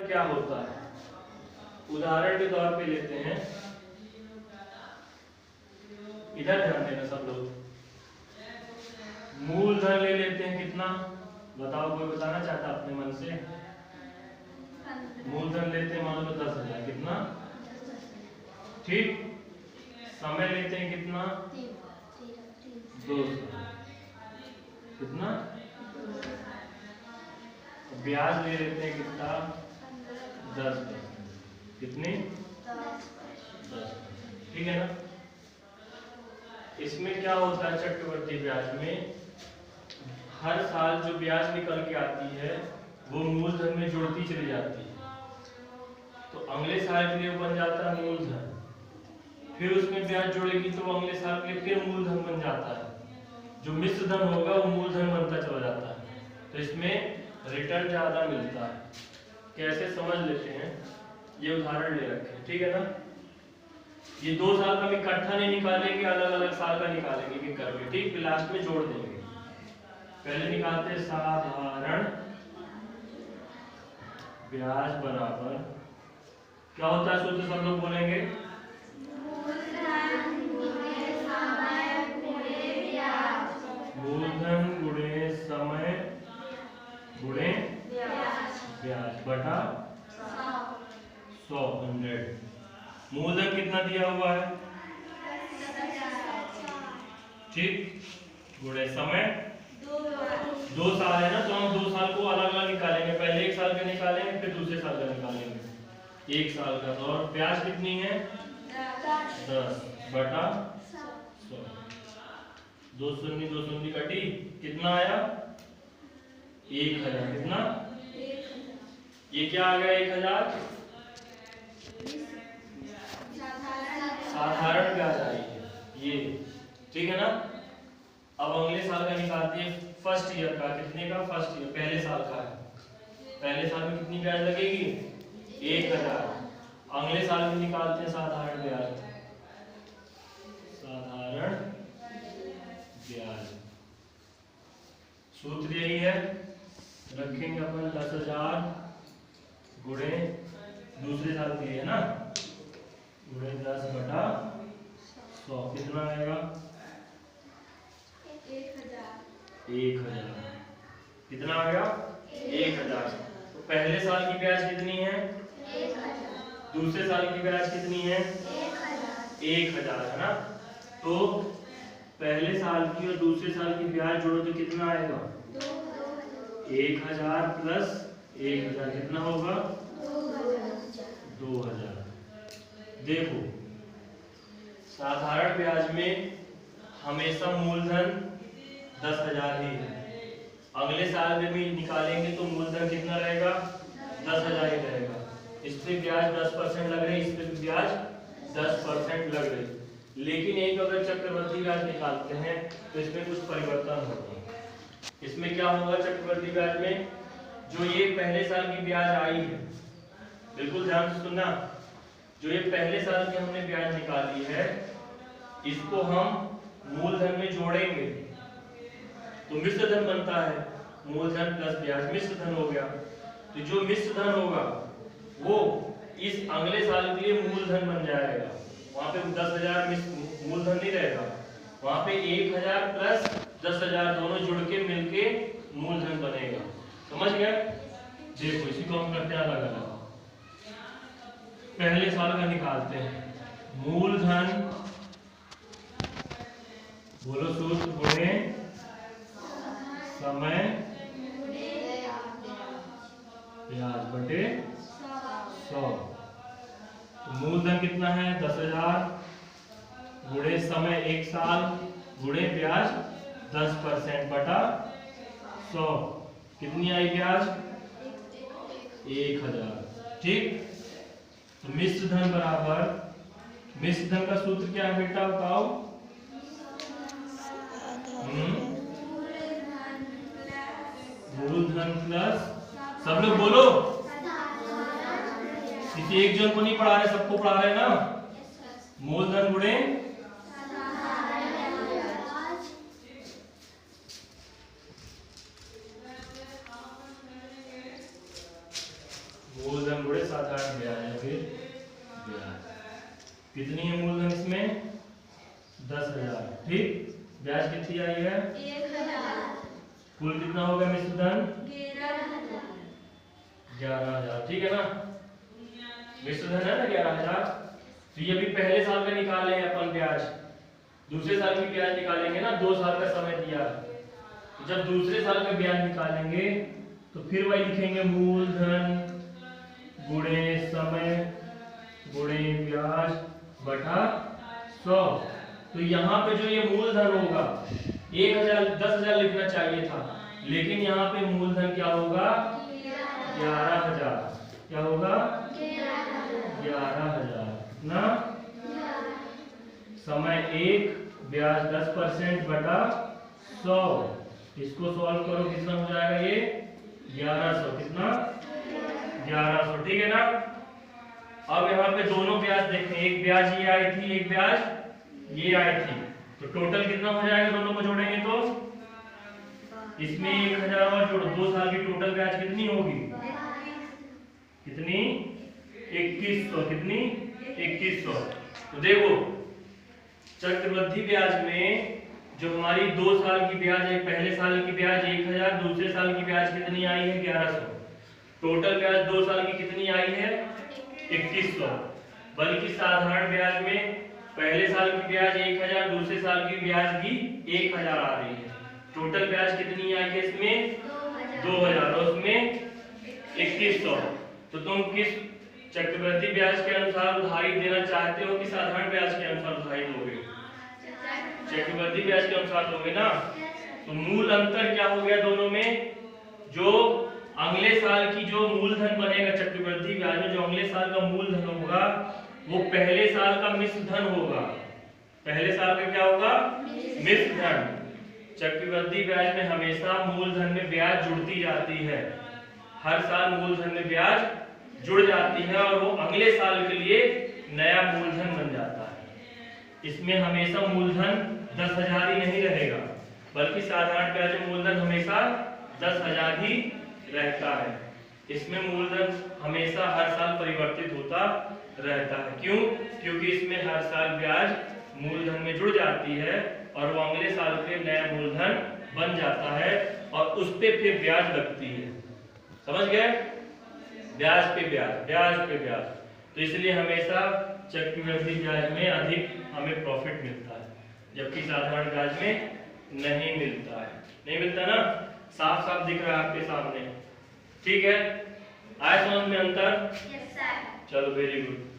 क्या होता है, उदाहरण के तौर पे लेते हैं। इधर ध्यान देना सब लोग। मूलधन ले लेते हैं कितना, बताओ, कोई बताना चाहता अपने मन से? मूलधन लेते हैं मान लो 10,000, कितना? ठीक। समय लेते हैं कितना? 200, कितना? ब्याज ले लेते हैं कितना? 10%, कितनी? 10। ठीक है ना। इसमें क्या होता है, चक्रवृद्धि ब्याज में हर साल जो ब्याज निकल के आती है वो मूलधन में जुड़ती चली जाती है, तो अगले साल के लिए बन जाता है मूलधन, फिर उसमें ब्याज जुड़ेगी तो अगले साल के लिए फिर मूलधन बन जाता है, जो मिश्र धन होगा वो मूलधन बनता चला जाता है, तो इसमें रिटर्न ज्यादा मिलता है। कैसे समझ लेते हैं, ये उदाहरण ले रखे हैं, ठीक है ना। ये 2 साल का भी इकट्ठा नहीं निकालेंगे, अलग अलग साल का निकालेंगे कि करके, ठीक, फिर लास्ट में जोड़ देंगे। पहले निकालते हैं साधारण ब्याज बराबर, क्या होता है सूत्र, सब लोग बोलेंगे, मूलधन गुणे समय गुणे ब्याज बटा 100। मूलधन कितना दिया हुआ है, ठीक, गुणे समय 2 साल है ना, तो हम 2 साल को अलग अलग निकालेंगे, पहले 1 साल का निकालेंगे फिर दूसरे साल का निकालेंगे। 1 साल का, तो और ब्याज कितनी है, 10 बटा 100। 2 शून्य कटी, कितना आया, 1000, कितना? ये क्या आ गया, 1000 साधारण ब्याज आई है ये, ठीक है ना। अब अगले साल का निकालते हैं, फर्स्ट ईयर का, कितने का, फर्स्ट ईयर, पहले साल का है, पहले साल में कितनी ब्याज लगेगी, 1000। अगले साल में निकालते हैं साधारण ब्याज, साधारण ब्याज, सूत्र यही है, रखेंगे अपन 10,000 गुणे दूसरे साल के लिए ना, गुणे 10 बटा 100, कितना आएगा, 1000। कितना आ गया, 1000। तो पहले साल की ब्याज कितनी है, 1000। दूसरे साल की ब्याज कितनी है, 1000 है ना। तो पहले साल की और दूसरे साल की ब्याज जोड़ो तो कितना आएगा, 1000 प्लस 1000, कितना होगा, 2000। देखो, साधारण ब्याज में हमेशा मूलधन 10,000 ही है, अगले साल में भी निकालेंगे तो मूलधन कितना रहेगा, 10,000 ही रहेगा। इस पे ब्याज 10% लग रही, इस पे ब्याज 10% लग रही, लेकिन एक अगर चक्रवृद्धि ब्याज निकालते हैं तो इसमें कुछ परिवर्तन होगा। इसमें क्या होगा, चक्रवृद्धि ब्याज में जो ये पहले साल की ब्याज आई है, बिल्कुल ध्यान से सुनना, जो ये पहले साल की हमने ब्याज निकाली है इसको हम मूलधन में जोड़ेंगे तो मिश्र धन बनता है, मूलधन प्लस ब्याज मिश्र धन हो गया। तो जो मिश्र धन होगा वो इस अगले साल के लिए मूलधन बन जाएगा, वहां पे 10,000 मूलधन नहीं रहेगा, वहां पे 1000 प्लस 10,000 दोनों जुड़ के मिलके मूलधन बनेगा, समझ गए। देखो इसी को हम करते हैं अलग अलग, पहले साल का निकालते हैं, मूलधन, बोलो सूत्र, गुणे समय ब्याज बटे 100। तो मूलधन कितना है, 10,000 गुणे समय 1 साल गुणे ब्याज 10% बटा 100, कितनी आई ब्याज, 1000, ठीक। तो मिश्र धन बराबर, मिश्र धन का सूत्र क्या है बेटा, बताओ, मूलधन प्लस, सब लोग बोलो, किसी एक जन को नहीं पढ़ा रहे, सबको पढ़ा रहे ना, मूलधन गुणे मूलधन मूलधन गुणे साधारण ब्याज या फिर ब्याज। कितनी है मूलधन इसमें? 10,000। ठीक, ब्याज कितनी आई है? 1,000। कुल कितना होगा मिश्र धन? 11,000। ठीक है ना, मिश्र धन है ना 11,000। तो ये भी पहले साल का निकाले हैं अपन ब्याज, दूसरे साल की ब्याज निकालेंगे ना, 2 साल का समय दिया। तो जब दूसरे साल का ब्याज निकालेंगे तो फिर वही लिखेंगे मूलधन गुणे समय गुणे ब्याज बटा 100। तो यहाँ पे जो ये मूलधन होगा 1,000 10,000 लिखना चाहिए था, लेकिन यहाँ पे मूलधन क्या होगा? 11,000। क्या होगा? 11,000 ना। समय 1, ब्याज 10% बटा 100। इसको सॉल्व करो, कितना हो जाएगा ये? 1100। कितना? 1100। ठीक है ना। अब यहाँ पे दोनों ब्याज देखें, एक ब्याज ये आई थी, एक ब्याज ये आई थी, तो टोटल कितना हो जाएगा? दोनों को जोड़ेंगे तो इसमें 1,000 और जोड़ो, 2 साल की टोटल ब्याज कितनी होगी? कितनी? 2100। कितनी? 2100। तो देखो चक्रवृद्धि ब्याज में जो हमारी 2 साल की ब्याज है, पहले साल की ब्याज 1,000, दूसरे साल की ब्याज कितनी आई है? 1100। टोटल ब्याज 2 साल की कितनी आई है? 2100। बल्कि साधारण ब्याज में पहले साल की ब्याज 1,000, दूसरे साल की ब्याज भी 1,000 आ रही है। टोटल ब्याज कितनी आई है इसमें? 2,000 और उसमें 2100। तो तुम किस चक्रवृद्धि ब्याज के अनुसार उधारी देना चाहते हो कि साधारण ब्याज के अनुसार उधारी दोगे? चक्रवृद्धि ब्याज के अनुसार दोगे ना। तो मूल अंतर क्या हो गया दोनों में? जो अगले साल की जो मूलधन बनेगा चक्रवृद्धि ब्याज में, जो अगले साल का मूलधन होगा वो पहले साल का मिश्र धन होगा। पहले साल का क्या होगा? मिश्र धन। चक्रवृद्धि ब्याज में हमेशा मूलधन में ब्याज जुड़ती जाती है, हर साल मूलधन में ब्याज जुड़ जाती है और वो अगले साल के लिए नया मूलधन बन जाता है। इसमें हमेशा मूलधन 10,000 ही नहीं रहेगा, बल्कि साधारण ब्याज में मूलधन हमेशा 10,000 ही रहता है। इसमें मूलधन हमेशा हर साल परिवर्तित होता रहता है। क्यों? क्योंकि इसमें हर साल ब्याज मूलधन में जुड़ जाती है और वो अगले साल के नया मूलधन बन जाता है और उस पे फिर ब्याज लगती है। समझ गए? ब्याज पे ब्याज, ब्याज पे ब्याज। तो इसलिए हमेशा चक्रवृद्धि ब्याज में अधिक हमें प्रॉफिट मिलता है, जबकि साधारण ब्याज में नहीं मिलता है। नहीं मिलता ना, साफ साफ दिख रहा है आपके सामने। ठीक है, आया समझ में अंतर? Yes sir. चलो वेरी गुड।